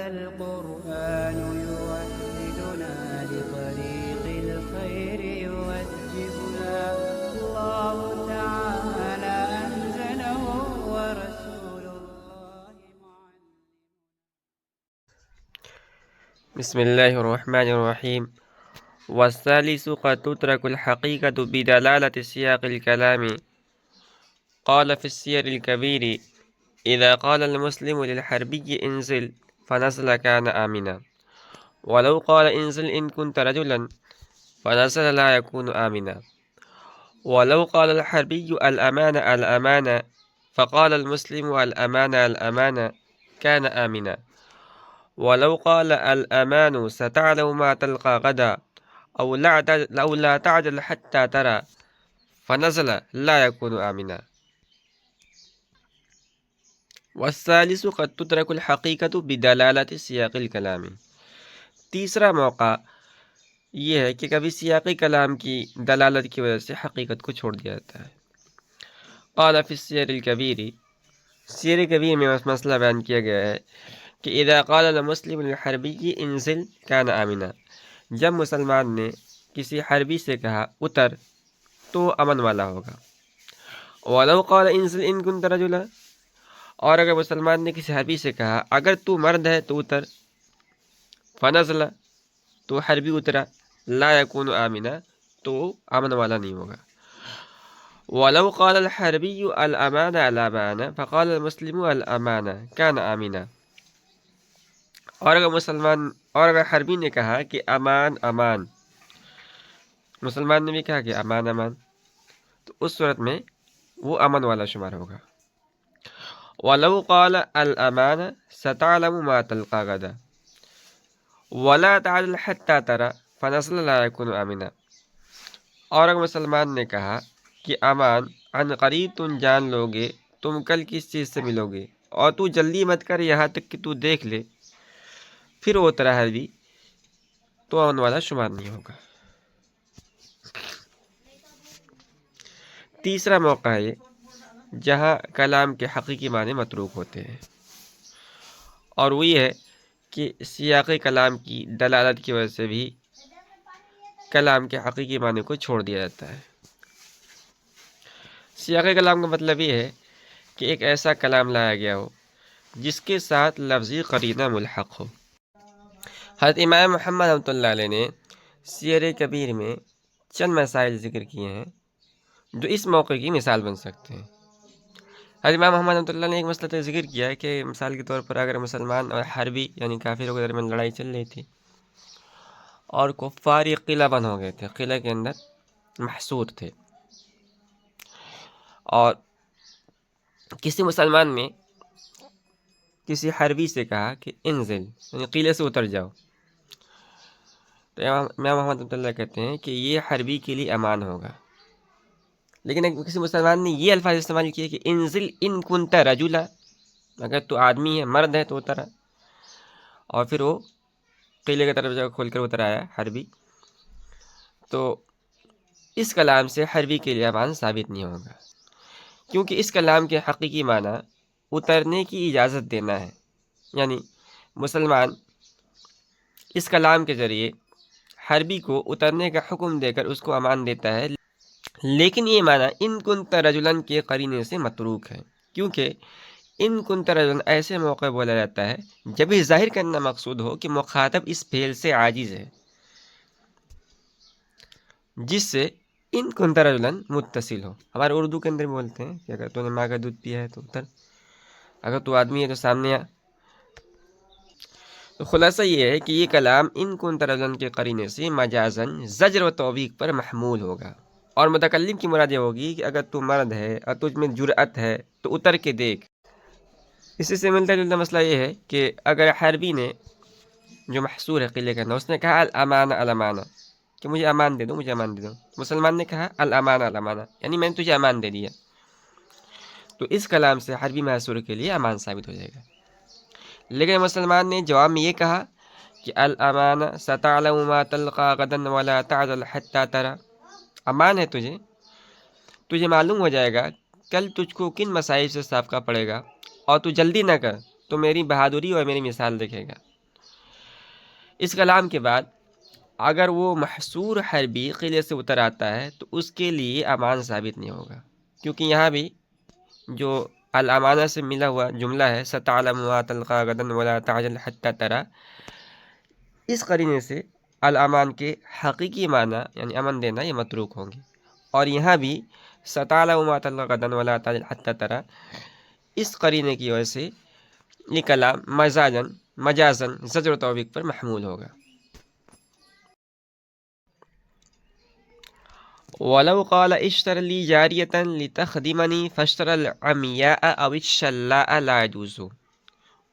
القرآن يوحدنا لطريق الخير يوجهنا الله تعالى أنزله ورسول الله معلم. بسم الله الرحمن الرحيم. والثالث قد تترك الحقيقة بدلالة سياق الكلام. قال في السير الكبير: إذا قال المسلم للحربي انزل فنزل كان آمنا، ولو قال انزل إن كنت رجلا فنزل لا يكون آمنا، ولو قال الحربي الأمان الأمان فقال المسلم الأمان الأمان كان آمنا، ولو قال الأمان ستعلم ما تلقى غدا أو لا تعجل حتى ترى فنزل لا يكون آمنا. والثالث قد تترك الحقیقت بدلالت سیاق الکلام. تیسرا موقع یہ ہے کہ کبھی سیاق کلام کی دلالت کی وجہ سے حقیقت کو چھوڑ دیا جاتا ہے. قال فی السیر الکبیر، سیر کبیر میں مسئلہ بیان کیا گیا ہے کہ اذا قال المسلم للحربی انزل کان آمنا، جب مسلمان نے کسی حربی سے کہا اتر تو امن والا ہوگا. ولو قال انزل ان كنت رجلا، اور اگر مسلمان نے کسی حربی سے کہا اگر تو مرد ہے تو اتر، فنزل تو حربی اترا، لا یکون آمنا تو امن والا نہیں ہوگا. ولو قال الحربی الامان الامان فقال المسلم الامان کان آمنا، اور اگر حربی نے کہا کہ امان امان، مسلمان نے بھی کہا کہ امان امان، تو اس صورت میں وہ امن والا شمار ہوگا. ولو قال الامان ستعلم ما تلقى غدا ولا تعجل حتى ترى فنزل لا يكون آمنا، اور اگر مسلمان نے کہا کہ امان عن قریب تم جان لو گے تم کل کس چیز سے ملو گے اور تو جلدی مت کر یہاں تک کہ تو دیکھ لے، پھر وہ طرح ہے بھی تو امن والا شمار نہیں ہوگا. تیسرا موقع ہے جہاں کلام کے حقیقی معنی متروک ہوتے ہیں، اور وہ یہ ہے کہ سیاق کلام کی دلالت کی وجہ سے بھی کلام کے حقیقی معنی کو چھوڑ دیا جاتا ہے. سیاق کلام کا مطلب یہ ہے کہ ایک ایسا کلام لایا گیا ہو جس کے ساتھ لفظی قرینہ ملحق ہو. حضرت امام محمد رحمۃ اللہ علیہ نے سیر کبیر میں چند مسائل ذکر کیے ہیں جو اس موقع کی مثال بن سکتے ہیں. حضرت امام محمد رحمۃ اللہ نے ایک مسئلہ تو ذکر کیا ہے کہ مثال کے طور پر اگر مسلمان اور حربی یعنی کافروں کے درمیان لڑائی چل رہی تھی اور کفار قلعہ بند ہو گئے تھے، قلعہ کے اندر محصور تھے، اور کسی مسلمان نے کسی حربی سے کہا کہ انزل یعنی قلعے سے اتر جاؤ، تو امام محمد رحمۃ اللہ کہتے ہیں کہ یہ حربی کے لیے امان ہوگا. لیکن کسی مسلمان نے یہ الفاظ استعمال کیے کہ انزل ان کنت رجلا، اگر تو آدمی ہے مرد ہے تو اترا، اور پھر وہ قلعے کی طرف جا کھول کر اتر آیا حربی، تو اس کلام سے حربی کے لیے امان ثابت نہیں ہوگا، کیونکہ اس کلام کے حقیقی معنی اترنے کی اجازت دینا ہے. یعنی مسلمان اس کلام کے ذریعے حربی کو اترنے کا حکم دے کر اس کو امان دیتا ہے، لیکن یہ معنی ان کنت رجلن کے قرینے سے متروک ہے، کیونکہ ان کنت رجلن ایسے موقع بولا جاتا ہے جب یہ ظاہر کرنا مقصود ہو کہ مخاطب اس فعل سے عاجز ہے جس سے ان کنت رجلن متصل ہو. ہمارے اردو کے اندر بولتے ہیں کہ اگر تو نے ماں کا دودھ پیا ہے تو اتر، اگر تو آدمی ہے تو سامنے آ. تو خلاصہ یہ ہے کہ یہ کلام ان کنت رجلن کے قرینے سے مجازن زجر و توبیخ پر محمول ہوگا، اور متکلم کی مراد یہ ہوگی کہ اگر تو مرد ہے اور تجھ میں جرأت ہے تو اتر کے دیکھ. اسی سے ملتا جلتا مسئلہ یہ ہے کہ اگر حربی نے جو محصور ہے قلعے کے اندر اس نے کہا الامان الامان کہ مجھے امان دے دو، مجھے امان دے دو، مسلمان نے کہا الامان الامان یعنی میں نے تجھے امان دے دیا، تو اس کلام سے حربی محصور کے لیے امان ثابت ہو جائے گا. لیکن مسلمان نے جواب میں یہ کہا کہ الامان ستعلم ما تلقى غدا ولا تعجل حتى ترى، امان ہے تجھے معلوم ہو جائے گا کل تجھ کو کن مسائل سے سابقہ پڑے گا، اور تو جلدی نہ کر، تو میری بہادری اور میری مثال دیکھے گا. اس کلام کے بعد اگر وہ محصور حربی قلعے سے اتر آتا ہے تو اس کے لیے امان ثابت نہیں ہوگا، کیونکہ یہاں بھی جو الامانہ سے ملا ہوا جملہ ہے ستعلم ما تلقى غدا ولا تعجل حتى ترى، اس قرینے سے الامان کے حقیقی معنی یعنی امن دینا یہ متروک ہوں گے، اور یہاں بھی ستعلم ما تلقى غدا ولا تعجل حتى ترى اس قرینے کی وجہ سے یہ کلام مجازن زجر و توبیخ پر محمول ہوگا۔ وَلَوْ قَالَ اشْتَرِ لِي جَارِيَةً لِتَخْدِمَنِي فَاشْتَرَى الْعَمْيَاءَ أَوِ الشَّلَّاءَ لَا يَجُوزُ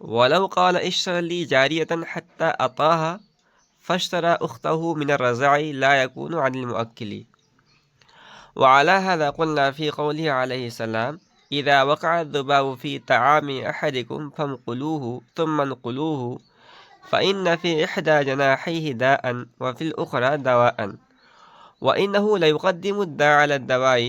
وَلَوْ قَالَ اشْتَرِ لِي جَارِيَةً حَتَّى أَطَاعَهَا فَاشْتَرَى أُخْتَهُ مِنَ الرَّضَاعِ لَا يَكُونُ عَنِ الْمُؤَكِّلِ وعلى هذا قلنا في قوله عليه السلام إذا وقع الذباب في طعام أحدكم فانقلوه ثم انقلوه فإن في إحدى جناحيه داء وفي الأخرى دواء وإنه ليقدم الداء على الدواء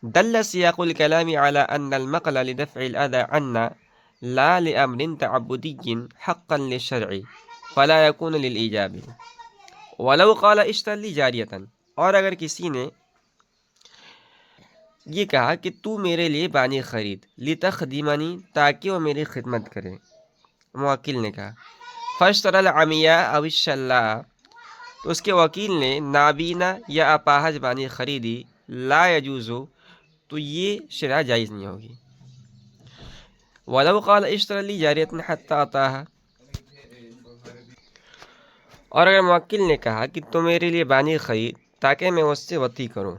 دل سياق الكلام على أن المقل لدفع الأذى عنا لا لأمر تعبدي حقا للشرع فلا يكون للإيجاب ولو قال اشتر لي جاریة، اور اگر کسی نے یہ کہا کہ تو میرے لیے بانی خرید لتخدمنی تاکہ وہ میری خدمت کرے، موکل نے کہا فاشترى العمياء أو الشلاء تو اس کے وکیل نے نابینا یا اپاہج بانی خریدی لا یجوزو تو یہ شرع جائز نہیں ہوگی۔ ولو قال اشتر لی جاریۃ حتی اطاها، اور اگر موکل نے کہا کہ تو میرے لیے بانی خرید تاکہ میں اس سے وطی کروں،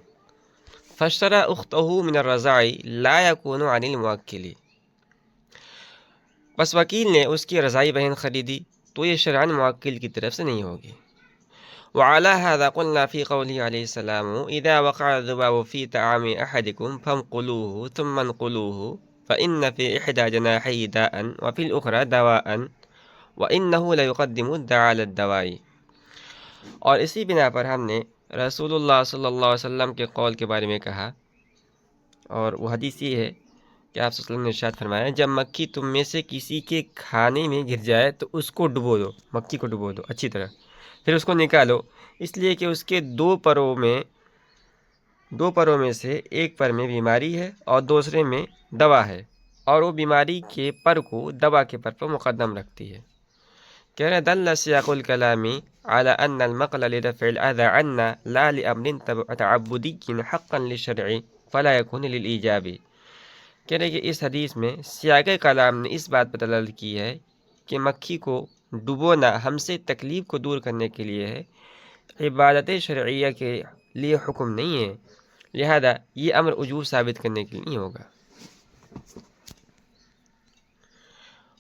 فاشترى اختہ من الرضاع لا يكون عن الموکل، بس وکیل نے اس کی رضائی بہن خریدی تو یہ شرعاً موکل کی طرف سے نہیں ہوگی۔ وعلى هذا قلنا في قوله عليه السلام إذا وقع الذباب في طعام أحدكم فانقلوه ثم انقلوه فإن في إحدى جناحيه داء وفي الأخرى دواء وإنه ليقدم الداء على الدواء، اور اسی بنا پر ہم نے رسول اللہ صلی اللہ علیہ وسلم کے قول کے بارے میں کہا، اور وہ حدیث یہ ہے کہ آپ صلی اللہ علیہ وسلم نے ارشاد فرمایا جب مکھی تم میں سے کسی کے کھانے میں گر جائے تو اس کو ڈبو دو، مکھی کو ڈبو دو اچھی طرح، پھر اس کو نکالو، اس لیے کہ اس کے دو پروں میں سے ایک پر میں بیماری ہے اور دوسرے میں دوا ہے، اور وہ بیماری کے پر کو دوا کے پر پر مقدم رکھتی ہے۔ کہہ رہے دل سیاق الکلام على ان المقل لدفع الاذى عنا لا لامر تعبدی حقا للشرع فلا يكون للایجاب، کہہ رہے کہ اس حدیث میں سیاق کلام نے اس بات پر دلالت کی ہے کہ مکھی کو ڈبونا ہم سے تکلیف کو دور کرنے کے لیے ہے، عبادت شرعیہ کے لیے حکم نہیں ہے، لہذا یہ امر وجوب ثابت کرنے کے لیے نہیں ہوگا۔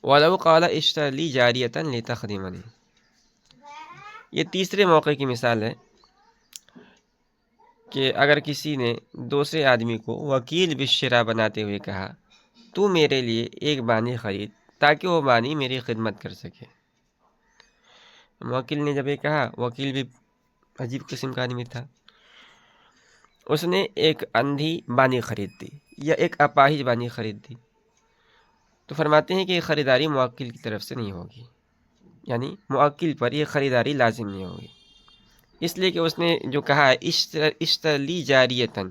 وَلَوْ قَالَ اشْتَرِ لِي جَارِيَةً لِتَخْدِمَنِي، یہ تیسرے موقع کی مثال ہے کہ اگر کسی نے دوسرے آدمی کو وکیل بالشراء بناتے ہوئے کہا تو میرے لیے ایک بانی خرید تاکہ وہ بانی میری خدمت کر سکے۔ موکل نے جب یہ کہا، وکیل بھی عجیب قسم کا آدمی تھا، اس نے ایک اندھی بانی خرید دی یا ایک اپاہج بانی خرید دی، تو فرماتے ہیں کہ یہ خریداری موکل کی طرف سے نہیں ہوگی، یعنی موکل پر یہ خریداری لازم نہیں ہوگی، اس لیے کہ اس نے جو کہا ہے اشتر لی جاریتن،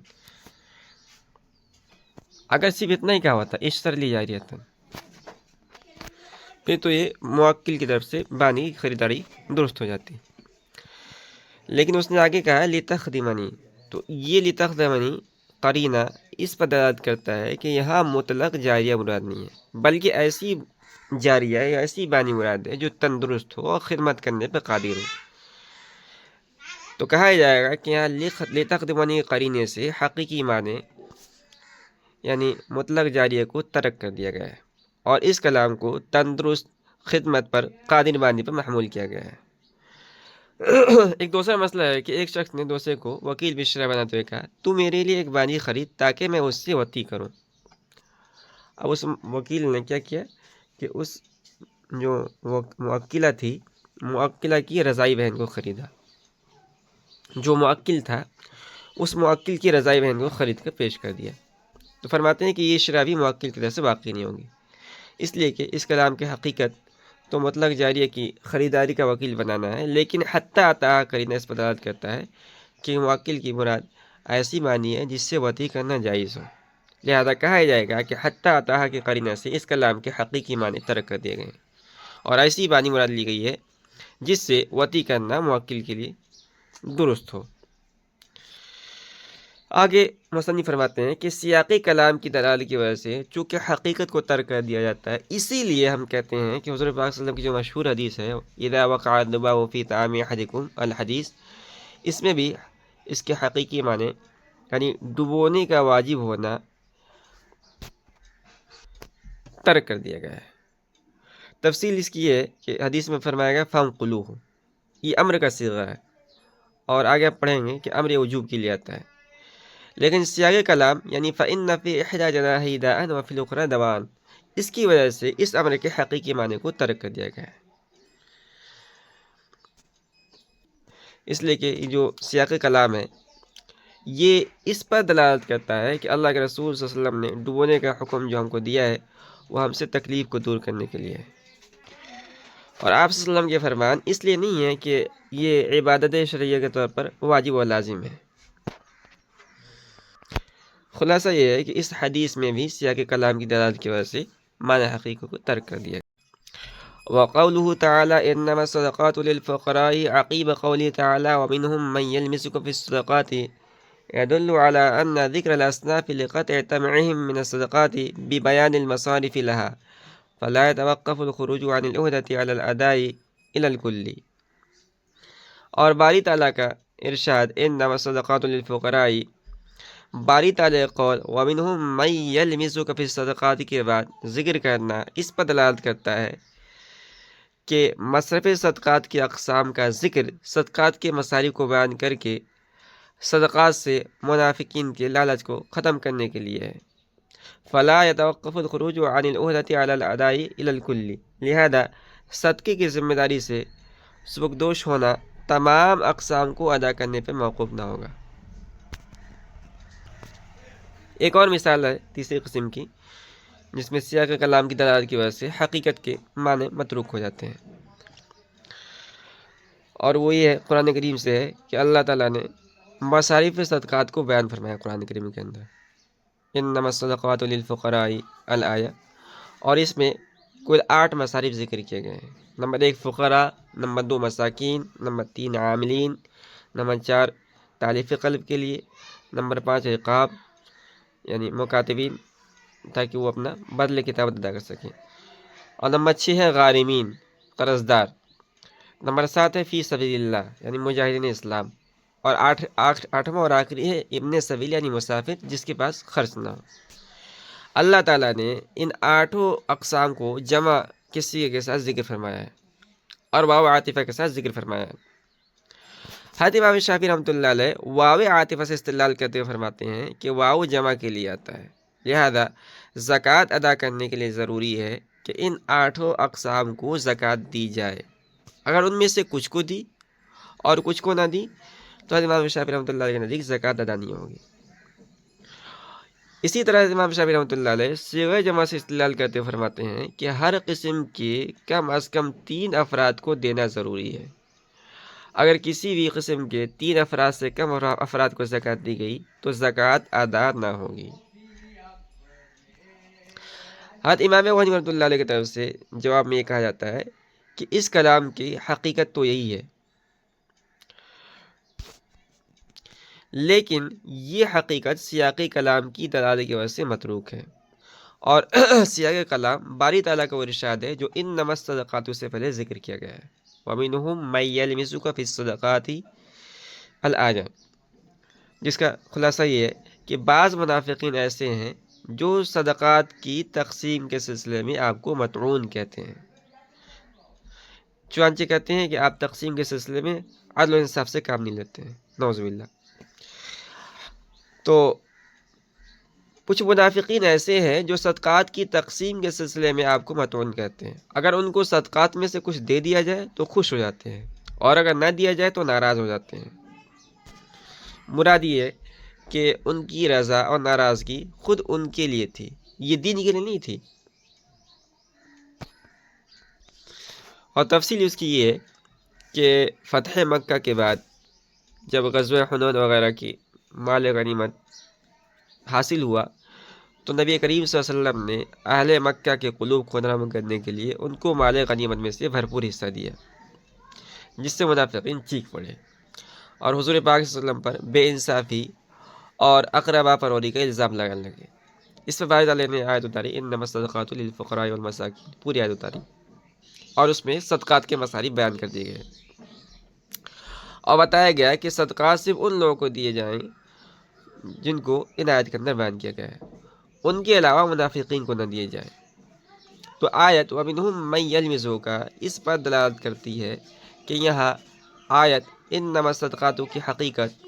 اگر صرف اتنا ہی کہا ہوتا اشتر لی جاریتن پھر تو یہ موکل کی طرف سے بانی کی خریداری درست ہو جاتی، لیکن اس نے آگے کہا لتخدمنی، تو یہ لتخدمنی قرینہ اس پر دلالت کرتا ہے کہ یہاں مطلق جاریہ مراد نہیں ہے، بلکہ ایسی جاریہ یا ایسی بانی مراد ہے جو تندرست ہو اور خدمت کرنے پر قادر ہو۔ تو کہا جائے گا کہ یہاں لتخدمنی قرینے سے حقیقی معنی یعنی مطلق جاریہ کو ترک کر دیا گیا ہے، اور اس کلام کو تندرست خدمت پر قادر بانی پر محمول کیا گیا ہے۔ ایک دوسرا مسئلہ ہے کہ ایک شخص نے دوسرے کو وکیل بالشراء بناتے ہوئے کہا تو میرے لیے ایک بانی خرید تاکہ میں اس سے وطی کروں۔ اب اس وکیل نے کیا کیا کہ اس جو موکلہ تھی، موکلہ کی رضائی بہن کو خریدا، جو موکل تھا اس موکل کی رضائی بہن کو خرید کر پیش کر دیا، تو فرماتے ہیں کہ یہ شرع بھی موکل کی طرف سے واقع نہیں ہوگی، اس لیے کہ اس کلام کی حقیقت تو مطلق جاریہ کی خریداری کا وکیل بنانا ہے، لیکن حتی عطا قرینہ اس پر دلالت کرتا ہے کہ موکل کی مراد ایسی معنی ہے جس سے وطی کرنا جائز ہو، لہذا کہا جائے گا کہ حتی عطا کے قرینہ سے اس کلام کے حقیقی معنی ترک کر دیے گئے ہیں، اور ایسی معنی مراد لی گئی ہے جس سے وطی کرنا موکل کے لیے درست ہو۔ آگے مصنف فرماتے ہیں کہ سیاقی کلام کی دلالت کی وجہ سے چونکہ حقیقت کو ترک کر دیا جاتا ہے، اسی لیے ہم کہتے ہیں کہ حضور پاک صلی اللہ علیہ وسلم کی جو مشہور حدیث ہے اذا وقع الذباب فی طعام احدکم الحدیث، اس میں بھی اس کے حقیقی معنی یعنی ڈبونے کا واجب ہونا ترک کر دیا گیا ہے۔ تفصیل اس کی ہے کہ حدیث میں فرمایا گیا فانقلوہ، یہ امر کا صیغہ ہے، اور آگے آپ پڑھیں گے کہ امر وجوب کے لیے آتا ہے، لیکن سیاق کلام یعنی فإن فی احدى جناحی داء وفی الاخری دواء، اس کی وجہ سے اس امر کے حقیقی معنی کو ترک کر دیا گیا ہے۔ اس لیے کہ یہ جو سیاق کلام ہے یہ اس پر دلالت کرتا ہے کہ اللہ کے رسول صلی اللہ علیہ وسلم نے ڈبونے کا حکم جو ہم کو دیا ہے وہ ہم سے تکلیف کو دور کرنے کے لیے ہے، اور آپ صلی اللہ علیہ وسلم کے فرمان اس لیے نہیں ہے کہ یہ عبادت شرعیہ کے طور پر واجب و لازم ہے۔ خلاصہ یہ ہے کہ اس حدیث میں بھی سیاق کلام کی دلالت کی وجہ سے معنی حقیقی کو ترک کر دیا۔ وقوله تعالی انما الصدقات للفقراء عقیب قوله تعالی ومنهم من يلمسك في الصدقات يدل على ان ذکر الاصناف لقطع تمعهم من الصدقات ببيان المصارف لها فلا يتوقف الخروج عن العهدة على الاداء الى الكل۔ اور باری تعالیٰ کا ارشاد انما الصدقات للفقراء، باری تعالیٰ قول ومنهم من يلمسك في الصدقات کے بعد ذکر کرنا اس پر دلالت کرتا ہے کہ مصرف صدقات کی اقسام کا ذکر صدقات کے مصارف کو بیان کر کے صدقات سے منافقین کے لالچ کو ختم کرنے کے لیے ہے۔ فلا يتوقف الخروج عن العهدة على الاداء الى الكل، لہذا صدقے کی ذمہ داری سے سبکدوش ہونا تمام اقسام کو ادا کرنے پہ موقوف نہ ہوگا۔ ایک اور مثال ہے تیسری قسم کی جس میں سیاق کلام کی دلالت کی وجہ سے حقیقت کے معنی متروک ہو جاتے ہیں، اور وہ یہ ہے قرآن کریم سے ہے کہ اللہ تعالیٰ نے مصارف صدقات کو بیان فرمایا قرآن کریم کے اندر، انما الصدقات للفقراء الآیہ، اور اس میں کل 8 مصارف ذکر کیے گئے ہیں۔ نمبر 1 فقراء، نمبر 2 مساکین، نمبر 3 عاملین، نمبر 4 تالیف قلب کے لیے، نمبر 5 رقاب یعنی مکاتبین تاکہ وہ اپنا بدل کتابت ادا کر سکیں، اور نمبر 6 ہے غارمین قرضدار، نمبر 7 ہے فی سبیل اللہ یعنی مجاہدین اسلام، اور 8واں اور آخری ہے ابن سبیل یعنی مسافر جس کے پاس خرچ نہ ہو۔ اللہ تعالیٰ نے ان 8 اقسام کو جمع کسی کے ساتھ ذکر فرمایا ہے اور واو عاطفہ کے ساتھ ذکر فرمایا ہے۔ حضرت امام شافعی رحمۃ اللہ علیہ واو عاطفہ سے استدلال کرتے ہوئے فرماتے ہیں کہ واو جمع کے لیے آتا ہے، لہذا زکوٰۃ ادا کرنے کے لیے ضروری ہے کہ ان 8 اقسام کو زکوٰۃ دی جائے۔ اگر ان میں سے کچھ کو دی اور کچھ کو نہ دی تو حضرت امام شافعی رحمۃ اللہ علیہ کے نزدیک زکوٰۃ ادا نہیں ہوگی۔ اسی طرح حضرت امام شافعی رحمۃ اللہ علیہ صیغہ جمع سے استدلال کرتے ہوئے فرماتے ہیں کہ ہر قسم کے کم از کم 3 افراد کو دینا ضروری ہے۔ اگر کسی بھی قسم کے 3 افراد سے کم افراد کو زکوٰۃ دی گئی تو زکوٰۃ ادا نہ ہوگی۔ حضرت امام ابو حنیفہ رحمۃ اللہ علیہ کی طرف سے جواب میں یہ کہا جاتا ہے کہ اس کلام کی حقیقت تو یہی ہے، لیکن یہ حقیقت سیاقی کلام کی دلالت کی وجہ سے متروک ہے، اور سیاق کلام باری تعالیٰ کا وہ ارشاد ہے جو انما الصدقات سے پہلے ذکر کیا گیا ہے، وَمِنْهُمْ مَن يَلْمِزُكَ فِي الصَّدَقَاتِ الآیہ، جس کا خلاصہ یہ ہے کہ بعض منافقین ایسے ہیں جو صدقات کی تقسیم کے سلسلے میں آپ کو مطعون کہتے ہیں، چنانچہ کہتے ہیں کہ آپ تقسیم کے سلسلے میں عدل و انصاف سے کام نہیں لیتے ہیں، نعوذ باللہ۔ تو کچھ منافقین ایسے ہیں جو صدقات کی تقسیم کے سلسلے میں آپ کو مطعون کہتے ہیں، اگر ان کو صدقات میں سے کچھ دے دیا جائے تو خوش ہو جاتے ہیں، اور اگر نہ دیا جائے تو ناراض ہو جاتے ہیں۔ مراد یہ ہے کہ ان کی رضا اور ناراضگی خود ان کے لیے تھی، یہ دین کے لیے نہیں تھی۔ اور تفصیل اس کی یہ ہے کہ فتح مکہ کے بعد جب غزوہ حنون وغیرہ کی مال غنیمت حاصل ہوا تو نبی کریم صلی اللہ علیہ وسلم نے اہل مکہ کے قلوب کو نرم کرنے کے لیے ان کو مال غنیمت میں سے بھرپور حصہ دیا، جس سے منافقین چیخ پڑے اور حضور پاک صلی اللہ علیہ وسلم پر بے انصافی اور اقربا پروری کا الزام لگانے لگے۔ اس پر باری تعالیٰ نے آیت اتاری انما الصدقات للفقراء والمساکین، پوری آیت اتاری اور اس میں صدقات کے مصارف بیان کر دیے گئے اور بتایا گیا کہ صدقات صرف ان لوگوں کو دیے جائیں جن کو ان آیت کے اندر بیان کیا گیا ہے، ان کے علاوہ منافقین کو نہ دیے جائیں۔ تو آیت وَمِنْهُمْ مَنْ يَلْمِزُكَ اس پر دلالت کرتی ہے کہ یہاں آیت انما الصدقات کی حقیقت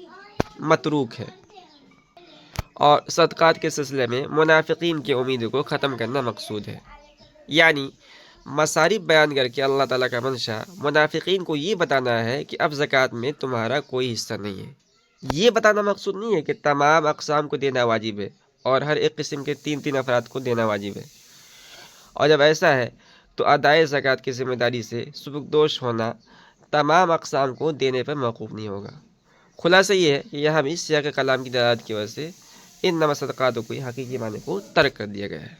متروک ہے اور صدقات کے سلسلے میں منافقین کی امیدوں کو ختم کرنا مقصود ہے، یعنی مصارف بیان کر کے اللہ تعالیٰ کا منشا منافقین کو یہ بتانا ہے کہ اب زکوٰۃ میں تمہارا کوئی حصہ نہیں ہے۔ یہ بتانا مقصود نہیں ہے کہ تمام اقسام کو دینا واجب ہے اور ہر ایک قسم کے 3 افراد کو دینا واجب ہے، اور جب ایسا ہے تو ادائے زکوٰۃ کی ذمہ داری سے سبکدوش ہونا تمام اقسام کو دینے پر موقوف نہیں ہوگا۔ خلاصہ یہ ہے کہ یہاں بھی سیاق کلام کی دلالت کی وجہ سے انما الصدقات کو حقیقی معنی کو ترک کر دیا گیا ہے۔